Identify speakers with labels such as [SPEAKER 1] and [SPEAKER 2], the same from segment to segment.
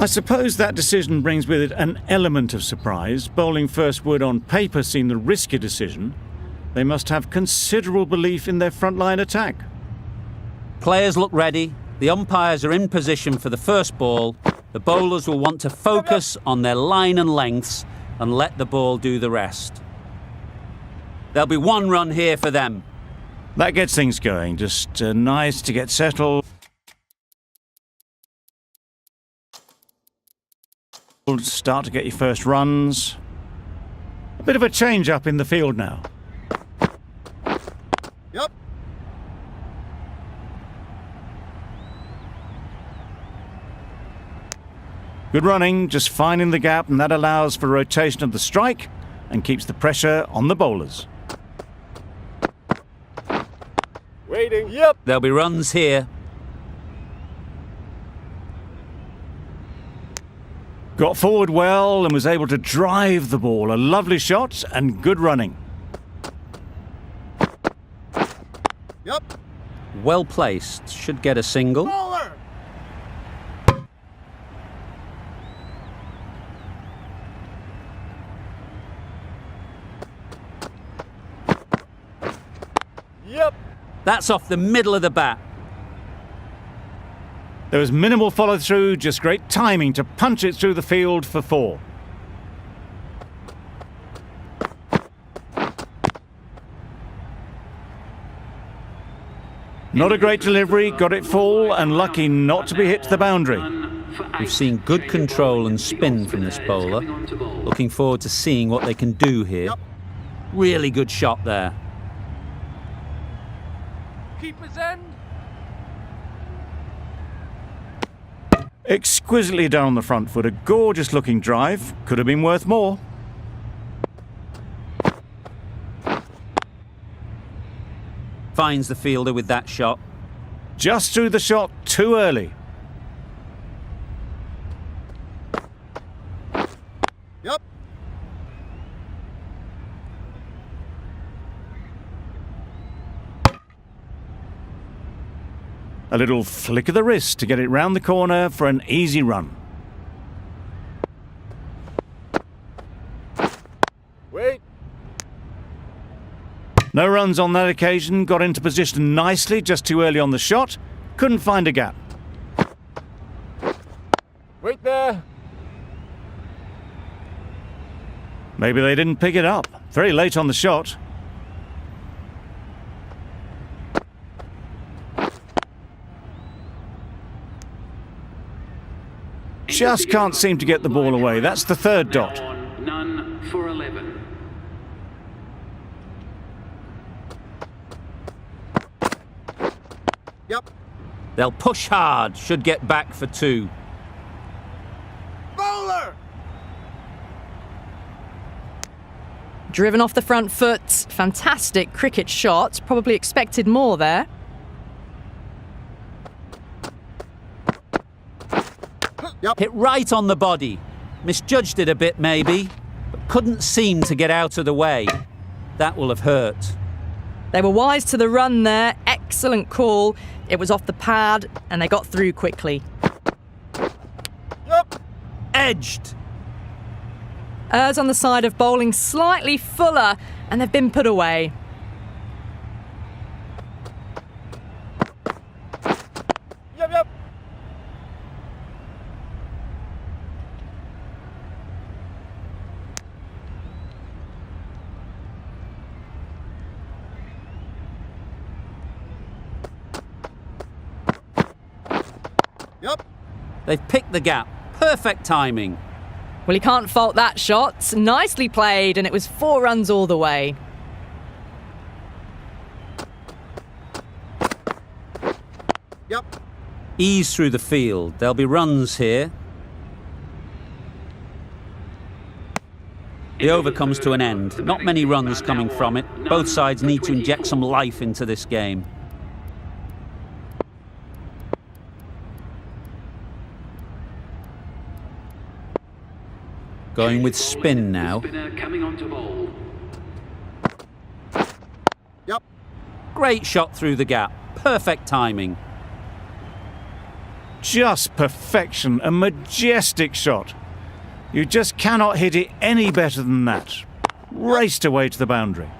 [SPEAKER 1] I suppose that decision brings with it an element of surprise. Bowling first would on paper seem the riskier decision. They must have considerable belief in their frontline attack.
[SPEAKER 2] Players look ready. The umpires are in position for the first ball. The bowlers will want to focus on their line and lengths and let the ball do the rest. There'll be one run here for them.
[SPEAKER 1] That gets things going. Just nice to get settled. Start to get your first runs. A bit of a change up in the field now.
[SPEAKER 3] Yep.
[SPEAKER 1] Good running, just finding the gap, and that allows for rotation of the strike and keeps the pressure on the bowlers.
[SPEAKER 3] Waiting. Yep.
[SPEAKER 2] There'll be runs here.
[SPEAKER 1] Got forward well and was able to drive the ball. A lovely shot and good running.
[SPEAKER 3] Yep.
[SPEAKER 2] Well placed. Should get a single.
[SPEAKER 3] Bowler. Yep.
[SPEAKER 2] That's off the middle of the bat.
[SPEAKER 1] There was minimal follow-through, just great timing to punch it through the field for 4. Not a great delivery, got it full and lucky not to be hit to the boundary.
[SPEAKER 2] We've seen good control and spin from this bowler. Looking forward to seeing what they can do here. Really good shot there.
[SPEAKER 3] Keeper's end.
[SPEAKER 1] Exquisitely done on the front foot, a gorgeous looking drive, could have been worth more.
[SPEAKER 2] Finds the fielder with that shot.
[SPEAKER 1] Just threw the shot too early.
[SPEAKER 3] Yep.
[SPEAKER 1] A little flick of the wrist to get it round the corner for an easy run.
[SPEAKER 3] Wait.
[SPEAKER 1] No runs on that occasion, got into position nicely, just too early on the shot. Couldn't find a gap.
[SPEAKER 3] Wait there.
[SPEAKER 1] Maybe they didn't pick it up. Very late on the shot. Just can't seem to get the ball away. That's the third dot.
[SPEAKER 4] None for 11.
[SPEAKER 3] Yep.
[SPEAKER 2] They'll push hard. Should get back for 2.
[SPEAKER 3] Bowler.
[SPEAKER 5] Driven off the front foot. Fantastic cricket shot. Probably expected more there.
[SPEAKER 3] Yep.
[SPEAKER 2] Hit right on the body. Misjudged it a bit maybe, but couldn't seem to get out of the way. That will have hurt.
[SPEAKER 5] They were wise to the run there. Excellent call. It was off the pad and they got through quickly.
[SPEAKER 3] Yep.
[SPEAKER 2] Edged.
[SPEAKER 5] Errs on the side of bowling slightly fuller and they've been put away.
[SPEAKER 3] Yep. Yep. Yep.
[SPEAKER 2] They've picked the gap. Perfect timing.
[SPEAKER 5] Well, you can't fault that shot. Nicely played, and it was 4 runs all the way.
[SPEAKER 3] Yep.
[SPEAKER 2] Ease through the field. There'll be runs here. The over comes to an end. Not many runs coming from it. Both sides need to inject some life into this game. Going with spin now.
[SPEAKER 4] Spinner coming on to bowl.
[SPEAKER 2] Great shot through the gap. Perfect timing.
[SPEAKER 1] just perfection, a majestic shot. You just cannot hit it any better than that. Raced away to the boundary.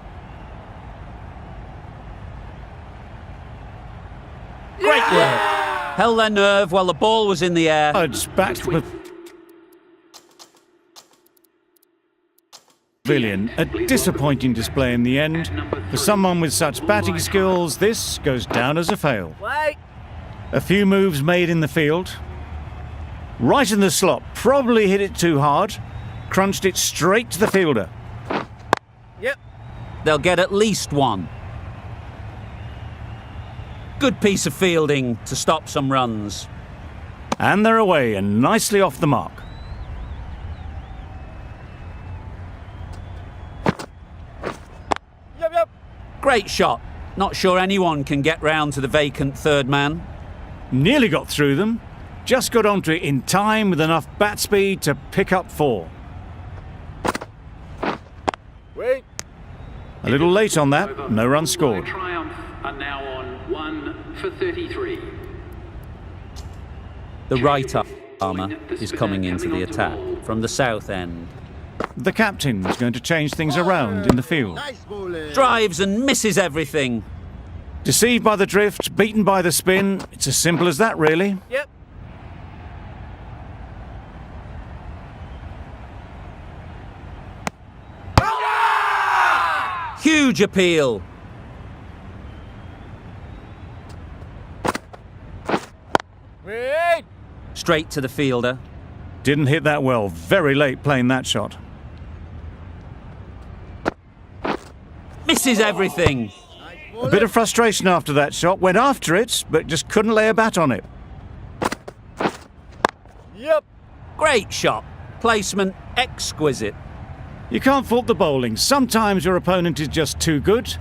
[SPEAKER 2] Great work. Held their nerve while the ball was in the air.
[SPEAKER 1] It's back to the pavilion. A disappointing display in the end. For someone with such batting skills, this goes down as a fail.
[SPEAKER 3] Wait.
[SPEAKER 1] A few moves made in the field. Right in the slot, probably hit it too hard. Crunched it straight to the fielder.
[SPEAKER 3] Yep.
[SPEAKER 2] They'll get at least one. Good piece of fielding to stop some runs.
[SPEAKER 1] And they're away and nicely off the mark.
[SPEAKER 3] Yep, yep.
[SPEAKER 2] Great shot. Not sure anyone can get round to the vacant third man.
[SPEAKER 1] Nearly got through them. Just got onto it in time with enough bat speed to pick up 4.
[SPEAKER 3] Wait.
[SPEAKER 1] A little late on that, no run scored.
[SPEAKER 4] Triumph are now on 1 for 33.
[SPEAKER 2] The right armour is coming into the attack from the south end.
[SPEAKER 1] The captain is going to change things around in the field.
[SPEAKER 3] Nice bowling.
[SPEAKER 2] Drives and misses everything.
[SPEAKER 1] Deceived by the drift, beaten by the spin. It's as simple as that, really.
[SPEAKER 3] Yep.
[SPEAKER 2] Huge appeal.
[SPEAKER 3] Wait.
[SPEAKER 2] Straight to the fielder.
[SPEAKER 1] Didn't hit that well. Very late playing that shot.
[SPEAKER 2] Misses everything.
[SPEAKER 1] A bit of frustration after that shot. Went after it, but just couldn't lay a bat on it.
[SPEAKER 3] Yep.
[SPEAKER 2] Great shot. Placement exquisite.
[SPEAKER 1] You can't fault the bowling. Sometimes your opponent is just too good.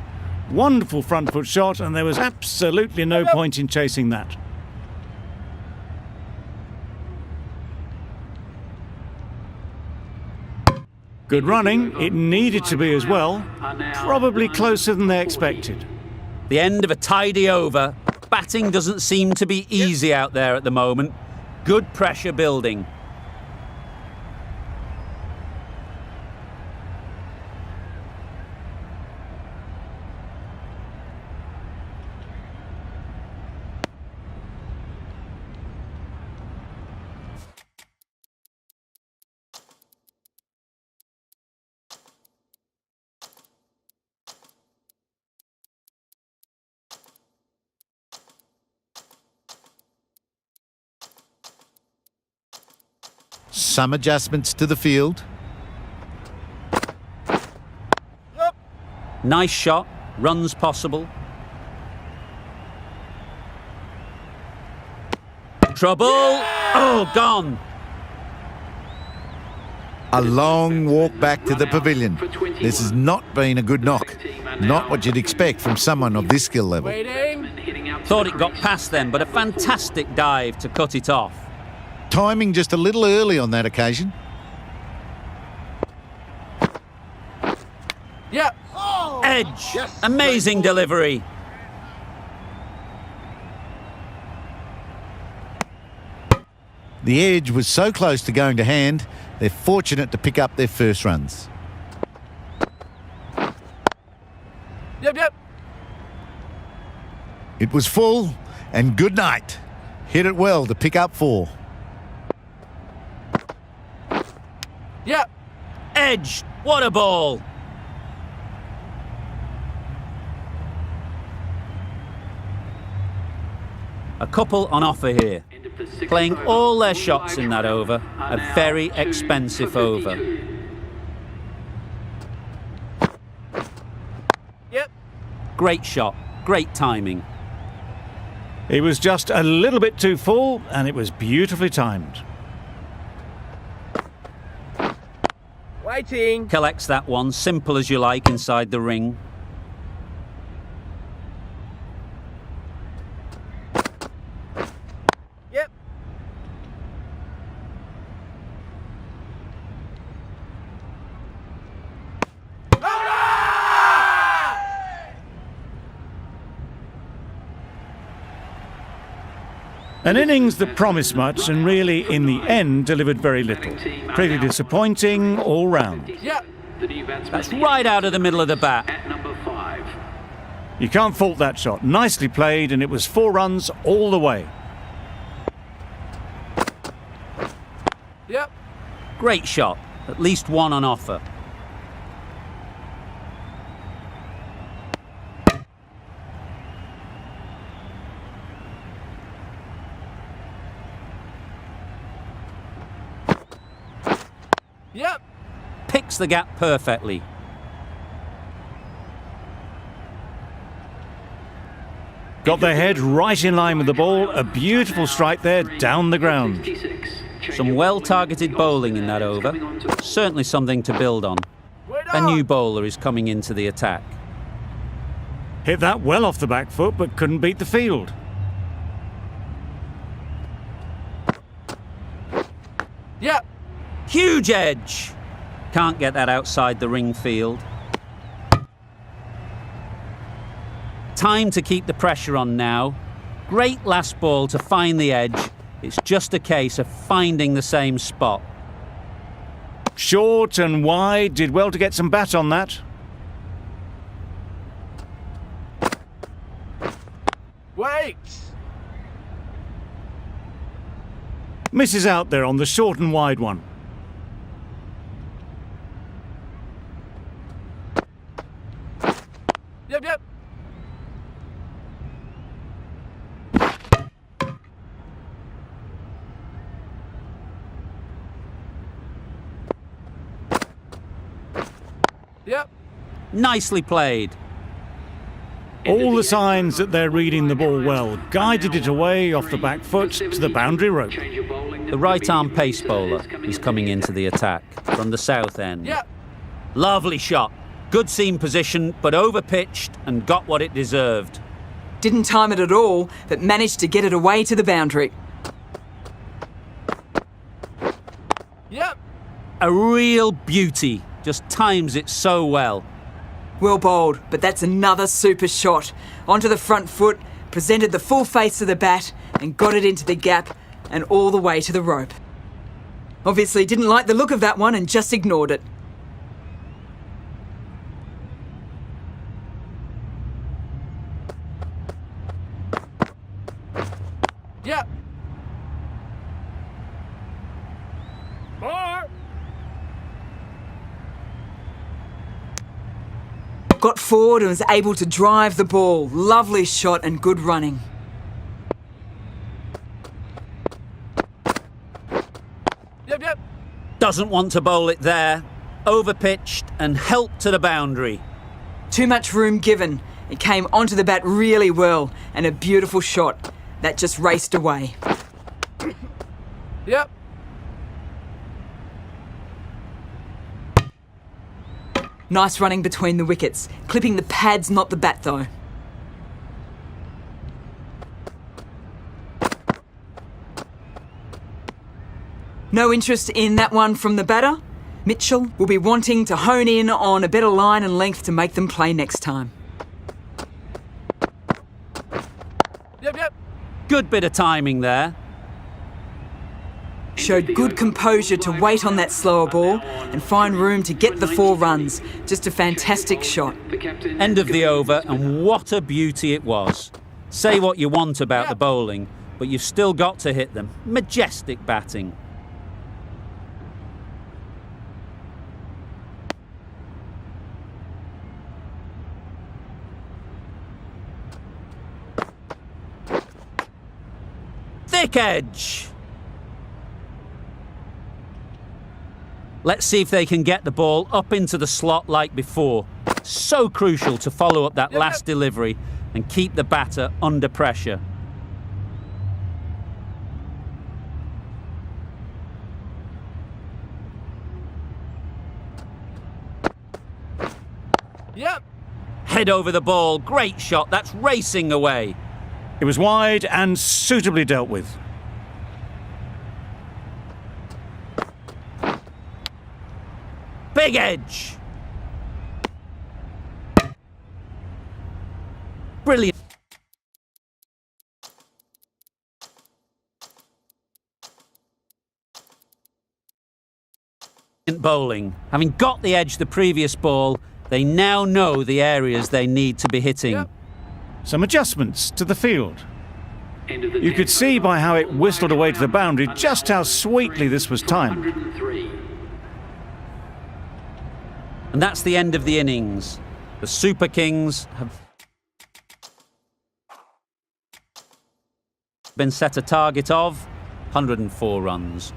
[SPEAKER 1] Wonderful front foot shot, and there was absolutely no point in chasing that. Good running. It needed to be as well. Probably closer than they expected.
[SPEAKER 2] The end of a tidy over. Batting doesn't seem to be easy out there at the moment. Good pressure building.
[SPEAKER 6] Some adjustments to the field.
[SPEAKER 3] Yep.
[SPEAKER 2] Nice shot. Runs possible. Trouble. Oh, gone.
[SPEAKER 6] A long walk back to the pavilion. This has not been a good knock. Not what you'd expect from someone of this skill level.
[SPEAKER 3] Waiting.
[SPEAKER 2] Thought it got past them, but a fantastic dive to cut it off.
[SPEAKER 6] Timing just a little early on that occasion.
[SPEAKER 3] Yep.
[SPEAKER 2] Edge.
[SPEAKER 3] Yes.
[SPEAKER 2] Amazing delivery.
[SPEAKER 6] The edge was so close to going to hand, they're fortunate to pick up their first runs.
[SPEAKER 3] Yep, yep.
[SPEAKER 6] It was full, and good night. Hit it well to pick up 4.
[SPEAKER 3] Yep.
[SPEAKER 2] Edge. What a ball. A couple on offer here. Playing all their shots in that over. A very expensive over.
[SPEAKER 3] Yep.
[SPEAKER 2] Great shot. Great timing.
[SPEAKER 1] It was just a little bit too full, and it was beautifully timed.
[SPEAKER 3] Waiting.
[SPEAKER 2] Collects that one. Simple as you like inside the ring.
[SPEAKER 3] Yep.
[SPEAKER 1] An innings that promised much and really, in the end, delivered very little. Pretty disappointing all round.
[SPEAKER 3] Yep.
[SPEAKER 4] The new batsman
[SPEAKER 2] That's right out of the middle of the bat.
[SPEAKER 4] at number 5.
[SPEAKER 1] You can't fault that shot. Nicely played, and it was 4 runs all the way.
[SPEAKER 3] Yep.
[SPEAKER 2] Great shot. At least one on offer.
[SPEAKER 3] Yep.
[SPEAKER 2] Picks the gap perfectly.
[SPEAKER 1] Got their head right in line with the ball. A beautiful strike there down the ground.
[SPEAKER 4] 66.
[SPEAKER 2] Some well-targeted bowling in that over. Certainly something to build on.
[SPEAKER 3] Wait
[SPEAKER 2] A
[SPEAKER 3] on.
[SPEAKER 2] new bowler is coming into the attack.
[SPEAKER 1] Hit that well off the back foot, but couldn't beat the field.
[SPEAKER 3] Yep.
[SPEAKER 2] Huge edge! Can't get that outside the ring field. Time to keep the pressure on now. Great last ball to find the edge. It's just a case of finding the same spot.
[SPEAKER 1] Short and wide, did well to get some bat on that.
[SPEAKER 3] Wait.
[SPEAKER 1] Misses out there on the short and wide one.
[SPEAKER 3] Yep. Yep. Yep.
[SPEAKER 2] Nicely played.
[SPEAKER 1] All the signs that they're reading the ball well. Guided it away off the back foot to the boundary rope.
[SPEAKER 2] The right-arm pace bowler is coming into the attack from the south end.
[SPEAKER 3] Yep.
[SPEAKER 2] Lovely shot. Good seam position, but over-pitched and got what it deserved.
[SPEAKER 7] Didn't time it at all, but managed to get it away to the boundary.
[SPEAKER 3] Yep.
[SPEAKER 2] A real beauty. Just times it so well.
[SPEAKER 7] Well bowled, but that's another super shot. Onto the front foot, presented the full face of the bat and got it into the gap and all the way to the rope. Obviously didn't like the look of that one and just ignored it.
[SPEAKER 3] Yep. Bar.
[SPEAKER 7] Got forward and was able to drive the ball. Lovely shot and good running.
[SPEAKER 3] Yep. Yep.
[SPEAKER 2] Doesn't want to bowl it there. Over-pitched and helped to the boundary.
[SPEAKER 7] Too much room given. It came onto the bat really well and a beautiful shot. That just raced away.
[SPEAKER 3] Yep.
[SPEAKER 7] Nice running between the wickets. Clipping the pads, not the bat though. No interest in that one from the batter. Mitchell will be wanting to hone in on a better line and length to make them play next time.
[SPEAKER 3] Yep. Yep.
[SPEAKER 2] Good bit of timing there.
[SPEAKER 7] Showed good composure to wait on that slower ball and find room to get the 4 runs. Just a fantastic shot.
[SPEAKER 2] End of the over, and what a beauty it was. Say what you want about the bowling, but you've still got to hit them. Majestic batting. Thick edge. Let's see if they can get the ball up into the slot like before. So crucial to follow up that last delivery and keep the batter under pressure.
[SPEAKER 3] Yep.
[SPEAKER 2] Head over the ball. Great shot. That's racing away.
[SPEAKER 1] It was wide and suitably dealt with.
[SPEAKER 2] Big edge. Brilliant. bowling. Having got the edge the previous ball, they now know the areas they need to be hitting.
[SPEAKER 3] Yep.
[SPEAKER 1] Some adjustments to the field.
[SPEAKER 4] End of the
[SPEAKER 1] You could
[SPEAKER 4] 10th
[SPEAKER 1] see
[SPEAKER 4] over.
[SPEAKER 1] by how it whistled away to the boundary
[SPEAKER 4] About
[SPEAKER 1] just how sweetly this was timed.
[SPEAKER 4] 103.
[SPEAKER 2] And that's the end of the innings. The Super Kings have been set a target of 104 runs.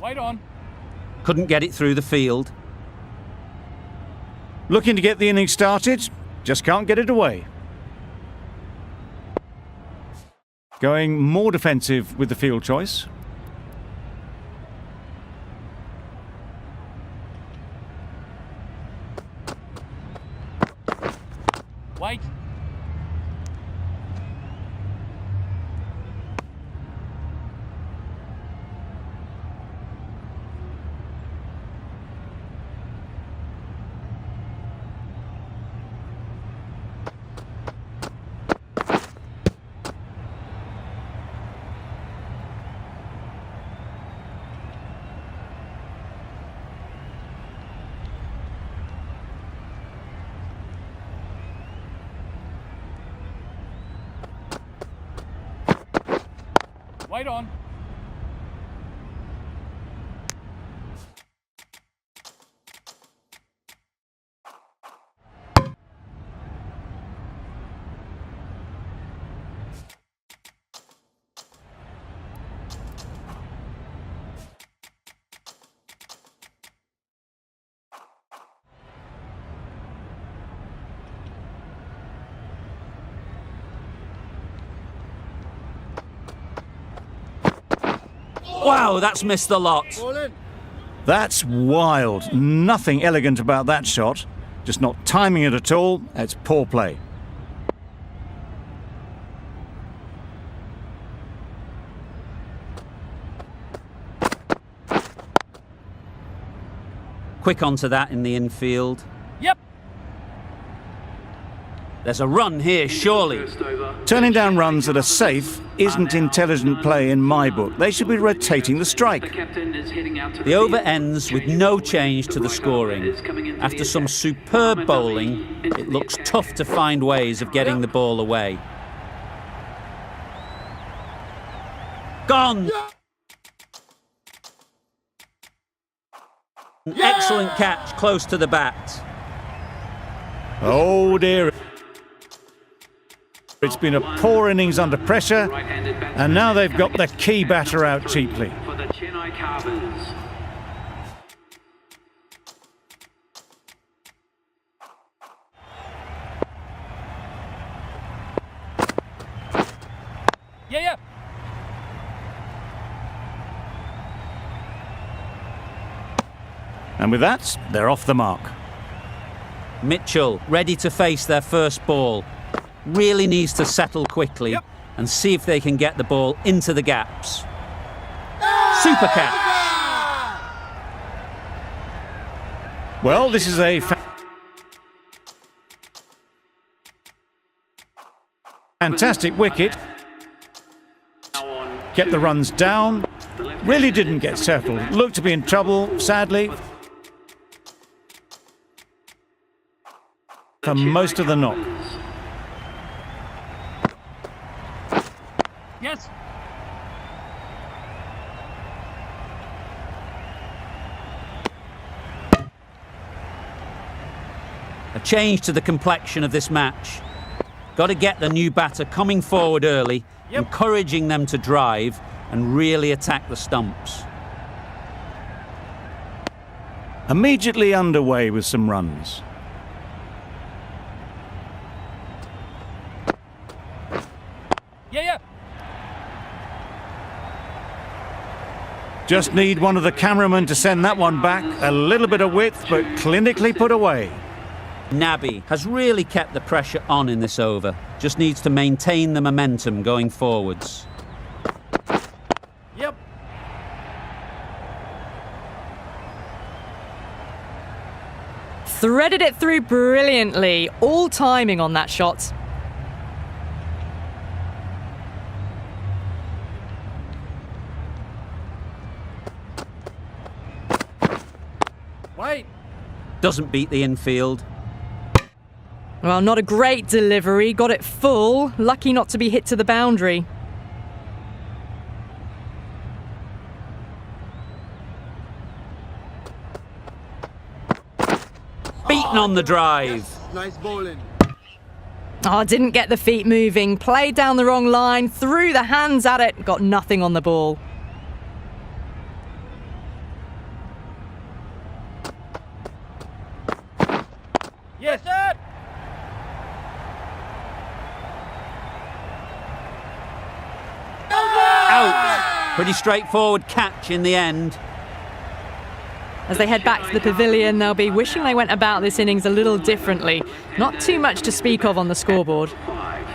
[SPEAKER 3] Wait on.
[SPEAKER 2] Couldn't get it through the field.
[SPEAKER 1] Looking to get the innings started, just can't get it away. Going more defensive with the field choice.
[SPEAKER 3] Wait. Wait on.
[SPEAKER 2] Wow, that's missed the lot.
[SPEAKER 3] Ball in.
[SPEAKER 1] That's wild. Nothing elegant about that shot. Just not timing it at all. It's poor play.
[SPEAKER 2] Quick onto that in the infield.
[SPEAKER 3] Yep.
[SPEAKER 2] There's a run here, surely.
[SPEAKER 4] First over.
[SPEAKER 1] Turning down runs that are safe isn't intelligent play in my book. They should be rotating the
[SPEAKER 4] The
[SPEAKER 1] strike.
[SPEAKER 4] captain is heading out to
[SPEAKER 2] The over
[SPEAKER 4] field.
[SPEAKER 2] ends with no change to the scoring. After some superb bowling, it looks tough to find ways of getting the ball away. Gone! An excellent catch close to the bat.
[SPEAKER 1] Oh dear. It's been a poor innings under pressure,
[SPEAKER 4] Right-handed batsman
[SPEAKER 1] and now they've got the key batter out cheaply.
[SPEAKER 4] for the Chennai Carvers.
[SPEAKER 3] Yeah, yeah.
[SPEAKER 1] And with that, they're off the mark.
[SPEAKER 2] Mitchell ready to face their first ball. Really needs to settle quickly
[SPEAKER 3] Yep.
[SPEAKER 2] and see if they can get the ball into the gaps. Super catch.
[SPEAKER 1] Well, this is a fantastic wicket.
[SPEAKER 4] Now on
[SPEAKER 1] Kept the runs down. Really didn't get settled. Looked to be in trouble, sadly, for most of the knock.
[SPEAKER 3] Yes.
[SPEAKER 2] A change to the complexion of this match. Got to get the new batter coming forward early,
[SPEAKER 3] Yep.
[SPEAKER 2] encouraging them to drive and really attack the stumps.
[SPEAKER 1] Immediately underway with some runs.
[SPEAKER 3] Yeah, yeah.
[SPEAKER 1] Just need one of the cameramen to send that one back. A little bit of width, but clinically put away.
[SPEAKER 2] Naby has really kept the pressure on in this over. Just needs to maintain the momentum going forwards.
[SPEAKER 3] Yep.
[SPEAKER 5] Threaded it through brilliantly. All timing on that shot.
[SPEAKER 3] Wait.
[SPEAKER 2] Doesn't beat the infield.
[SPEAKER 5] Well, not a great delivery. Got it full. Lucky not to be hit to the boundary.
[SPEAKER 2] Beaten on the drive.
[SPEAKER 8] Nice bowling.
[SPEAKER 5] Oh, didn't get the feet moving. Played down the wrong line. Threw the hands at it. Got nothing on the ball.
[SPEAKER 3] Yes, sir.
[SPEAKER 2] Out. Pretty straightforward catch in the end.
[SPEAKER 5] As they head back to the pavilion, they'll be wishing they went about this innings a little differently. Not too much to speak of on the scoreboard.
[SPEAKER 4] 5.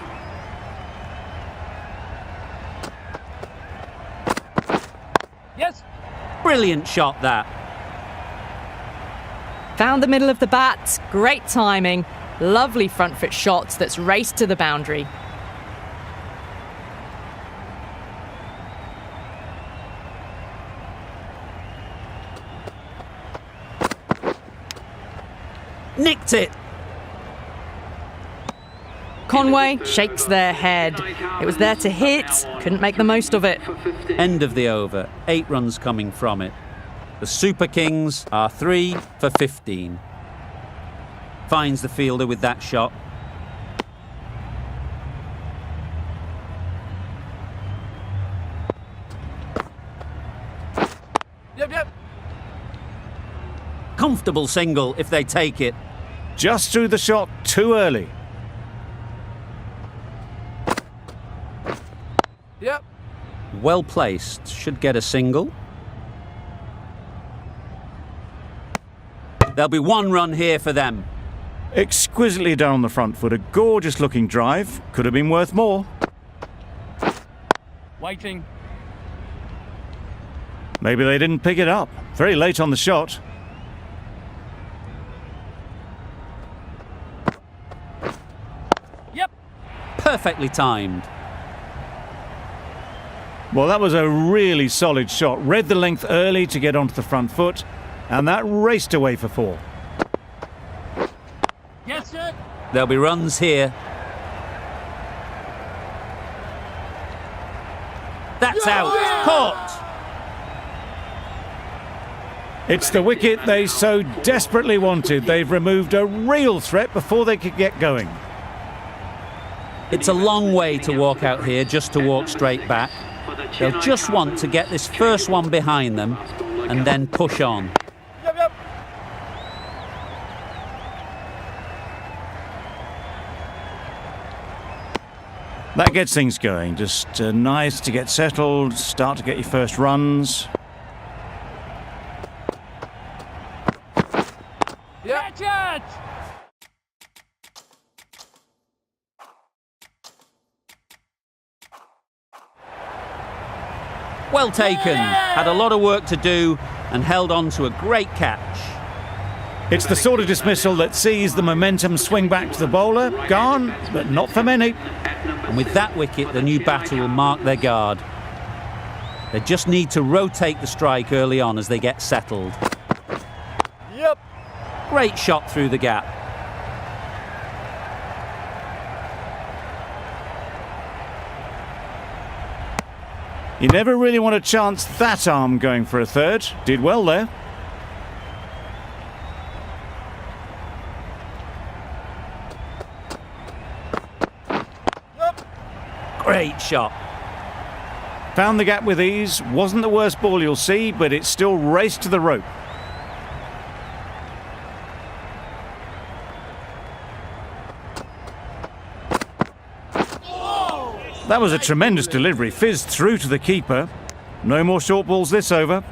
[SPEAKER 3] Yes.
[SPEAKER 2] Brilliant shot that.
[SPEAKER 5] Found the middle of the bat. Great timing. Lovely front foot shot that's raced to the boundary.
[SPEAKER 2] Nicked it.
[SPEAKER 5] Conway shakes their head. It was there to hit. Couldn't make the most of it.
[SPEAKER 2] End of the over. 8 runs coming from it. The Super Kings are 3 for 15. Finds the fielder with that shot.
[SPEAKER 3] Yep.
[SPEAKER 2] Comfortable single if they take it.
[SPEAKER 1] Just threw the shot too early.
[SPEAKER 3] Yep.
[SPEAKER 2] Well placed. Should get a single. There'll be 1 run here for them.
[SPEAKER 1] Exquisitely done on the front foot. A gorgeous looking drive. Could have been worth more.
[SPEAKER 3] Waiting.
[SPEAKER 1] Maybe they didn't pick it up. Very late on the shot.
[SPEAKER 3] Yep.
[SPEAKER 2] Perfectly timed.
[SPEAKER 1] Well, that was a really solid shot. Read the length early to get onto the front foot, and that raced away for 4.
[SPEAKER 3] Yes, sir.
[SPEAKER 2] There'll be runs here. That's out. Caught.
[SPEAKER 1] It's the wicket they so desperately wanted. They've removed a real threat before they could get going.
[SPEAKER 2] It's a long way to walk out here just to walk straight back. They'll just want to get this first one behind them and then push on.
[SPEAKER 3] Yep.
[SPEAKER 1] That gets things going. Just nice to get settled, start to get your first runs.
[SPEAKER 3] Yep. Catch it.
[SPEAKER 2] Well taken. Had a lot of work to do and held on to a great catch.
[SPEAKER 1] It's the sort of dismissal that sees the momentum swing back to the bowler. Gone, but not for many.
[SPEAKER 2] And with that wicket, the new batter will mark their guard. They just need to rotate the strike early on as they get settled.
[SPEAKER 3] Yep.
[SPEAKER 2] Great shot through the gap.
[SPEAKER 1] You never really want to chance that arm going for a third. Did well there.
[SPEAKER 2] Great shot.
[SPEAKER 1] Found the gap with ease. Wasn't the worst ball you'll see, but it still raced to the rope. That was a tremendous delivery. Fizzed through to the keeper. No more short balls this over.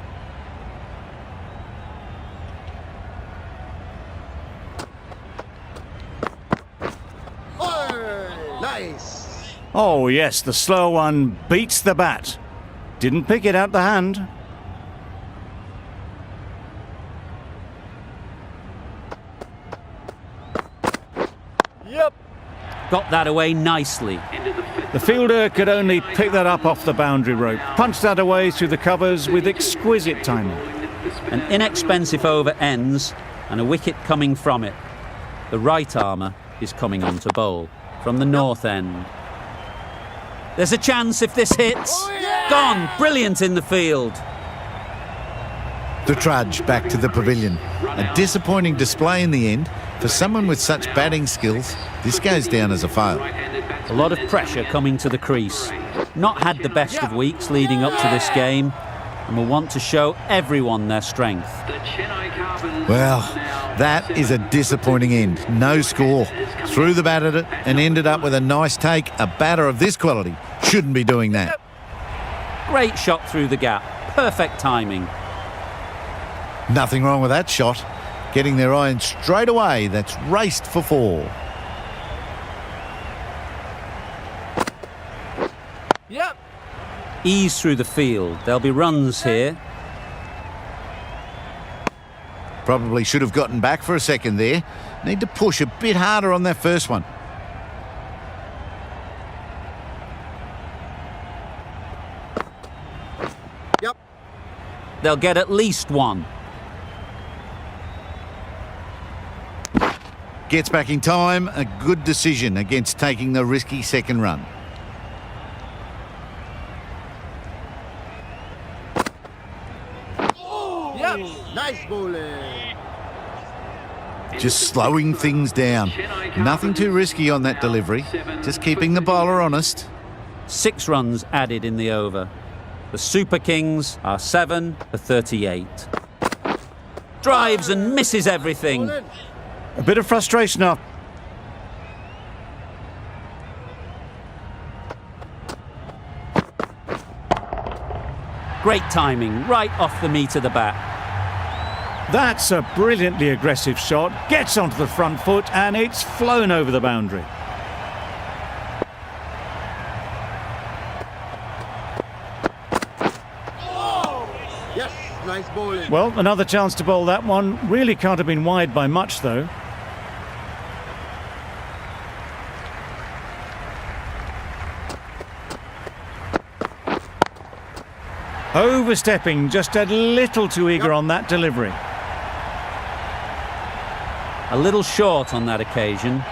[SPEAKER 3] Nice.
[SPEAKER 1] Oh yes, the slow one beats the bat. Didn't pick it out the hand.
[SPEAKER 3] Yep.
[SPEAKER 2] Got that away nicely.
[SPEAKER 1] The fielder could only pick that up off the boundary rope. Punched that away through the covers with exquisite timing.
[SPEAKER 2] An inexpensive over ends and a wicket coming from it. The right armour is coming on to bowl from the north end. There's a chance if this hits. Gone. Brilliant in the field.
[SPEAKER 6] The trudge back to the pavilion. A disappointing display in the end. For someone with such batting skills, this goes down as a fail.
[SPEAKER 2] A lot of pressure coming to the crease. Not had the best of weeks leading up to this game and will want to show everyone their strength.
[SPEAKER 6] Well, that is a disappointing end. No score. Threw the bat at it and ended up with a nice take. A batter of this quality shouldn't be doing that.
[SPEAKER 2] Great shot through the gap. Perfect timing.
[SPEAKER 6] Nothing wrong with that shot. Getting their iron straight away. That's raced for 4.
[SPEAKER 3] Yep.
[SPEAKER 2] Ease through the field. There'll be runs here.
[SPEAKER 6] Probably should have gotten back for a second there. Need to push a bit harder on that first one.
[SPEAKER 3] Yep.
[SPEAKER 2] They'll get at least one.
[SPEAKER 6] Gets back in time. A good decision against taking the risky second run.
[SPEAKER 3] Yep. Nice bowling.
[SPEAKER 6] Just slowing things down. Nothing too risky on that delivery. Just keeping the bowler honest.
[SPEAKER 2] 6 runs added in the over. The Super Kings are 7 for 38. Drives and misses everything.
[SPEAKER 1] A bit of frustration up.
[SPEAKER 2] Great timing, right off the meat of the bat.
[SPEAKER 1] That's a brilliantly aggressive shot. Gets onto the front foot and it's flown over the boundary.
[SPEAKER 3] Yes. Nice bowling.
[SPEAKER 1] Well, another chance to bowl that one. Really can't have been wide by much though. Overstepping, just a little too eager on that delivery.
[SPEAKER 2] A little short on that occasion.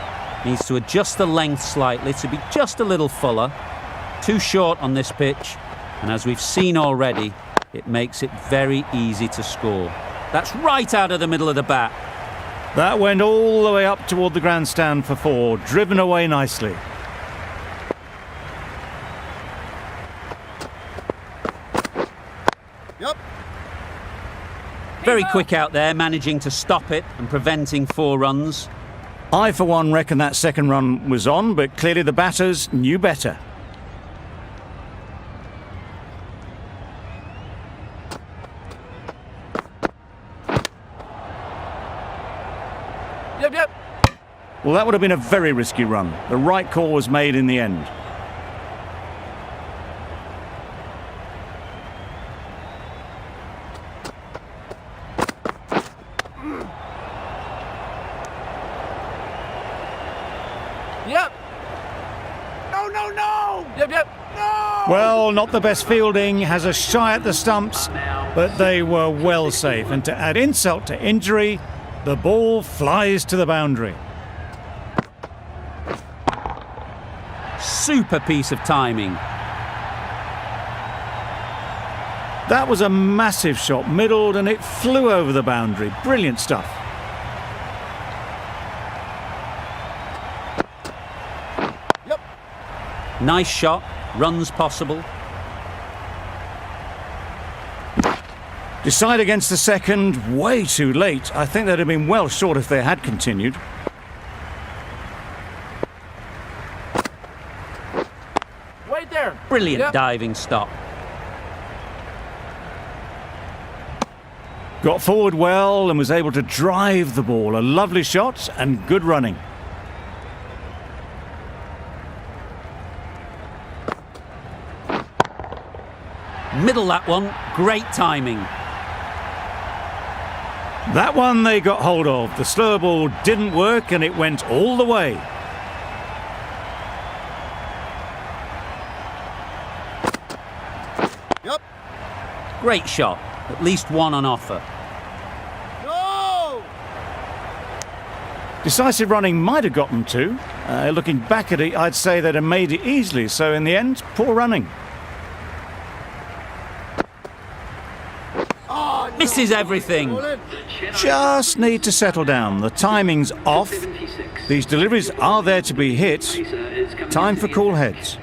[SPEAKER 2] Needs to adjust the length slightly to be just a little fuller. Too short on this pitch. And as we've seen already, it makes it very easy to score. That's right out of the middle of the bat.
[SPEAKER 1] That went all the way up toward the grandstand for 4, driven away nicely.
[SPEAKER 3] Yep.
[SPEAKER 2] Very quick out there, managing to stop it and preventing 4 runs.
[SPEAKER 1] I, for one, reckon that second run was on, but clearly the batters knew better.
[SPEAKER 3] Yep. Yep.
[SPEAKER 1] Well, that would have been a very risky run. The right call was made in the end.
[SPEAKER 3] Yep. No. Yep. No.
[SPEAKER 1] Well, not the best fielding, has a shy at the stumps, but they were well safe. And to add insult to injury, the ball flies to the boundary.
[SPEAKER 2] Super piece of timing.
[SPEAKER 1] That was a massive shot, middled, and it flew over the boundary. Brilliant stuff.
[SPEAKER 3] Yep.
[SPEAKER 2] Nice shot, runs possible.
[SPEAKER 1] Decide against the second, way too late. I think they'd have been well short if they had continued.
[SPEAKER 3] Right there.
[SPEAKER 2] Brilliant
[SPEAKER 3] Yep.
[SPEAKER 2] diving stop.
[SPEAKER 1] Got forward well and was able to drive the ball. A lovely shot and good running.
[SPEAKER 2] Middle that one, great timing.
[SPEAKER 1] That one they got hold of. The slower ball didn't work and it went all the way.
[SPEAKER 3] Yep.
[SPEAKER 2] Great shot, at least one on offer.
[SPEAKER 3] No!
[SPEAKER 1] Decisive running might have got them two. Looking back at it, I'd say they'd have made it easily. So in the end, poor running.
[SPEAKER 2] Misses everything.
[SPEAKER 3] Bowling.
[SPEAKER 1] Just need to settle down. The timing's off.
[SPEAKER 4] 76.
[SPEAKER 1] These deliveries are there to be hit. Time for cool heads.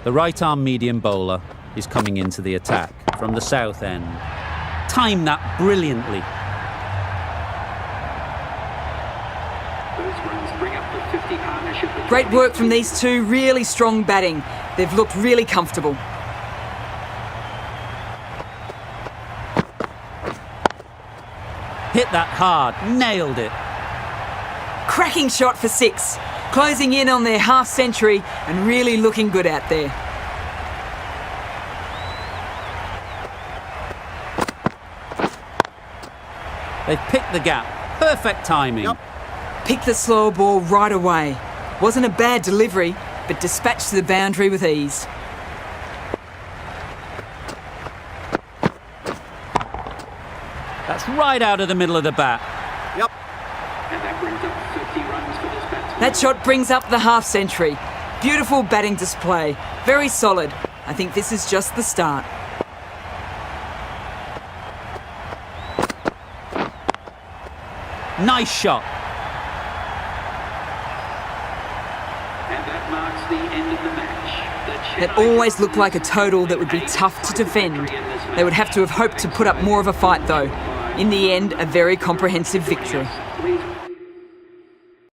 [SPEAKER 2] The right-arm medium bowler is coming into the attack from the south end. Timed that brilliantly.
[SPEAKER 4] Those runs bring up the 50 partnership. with
[SPEAKER 7] Great work from these two, really strong batting. They've looked really comfortable.
[SPEAKER 2] Hit that hard, nailed it.
[SPEAKER 7] Cracking shot for 6. Closing in on their half century and really looking good out there.
[SPEAKER 2] They've picked the gap. Perfect timing.
[SPEAKER 3] Yep.
[SPEAKER 7] Picked the slower ball right away. Wasn't a bad delivery, but dispatched to the boundary with ease.
[SPEAKER 2] That's right out of the middle of the bat.
[SPEAKER 3] Yep.
[SPEAKER 4] And that brings up 50 runs for this batsman.
[SPEAKER 7] That shot brings up the half century. Beautiful batting display. Very solid. I think this is just the start.
[SPEAKER 2] Nice shot.
[SPEAKER 4] And that marks the end of the match.
[SPEAKER 7] It always looked like a total that would be tough to defend. They would have to have hoped to put up more of a fight though. In the end, a very comprehensive victory.
[SPEAKER 4] Please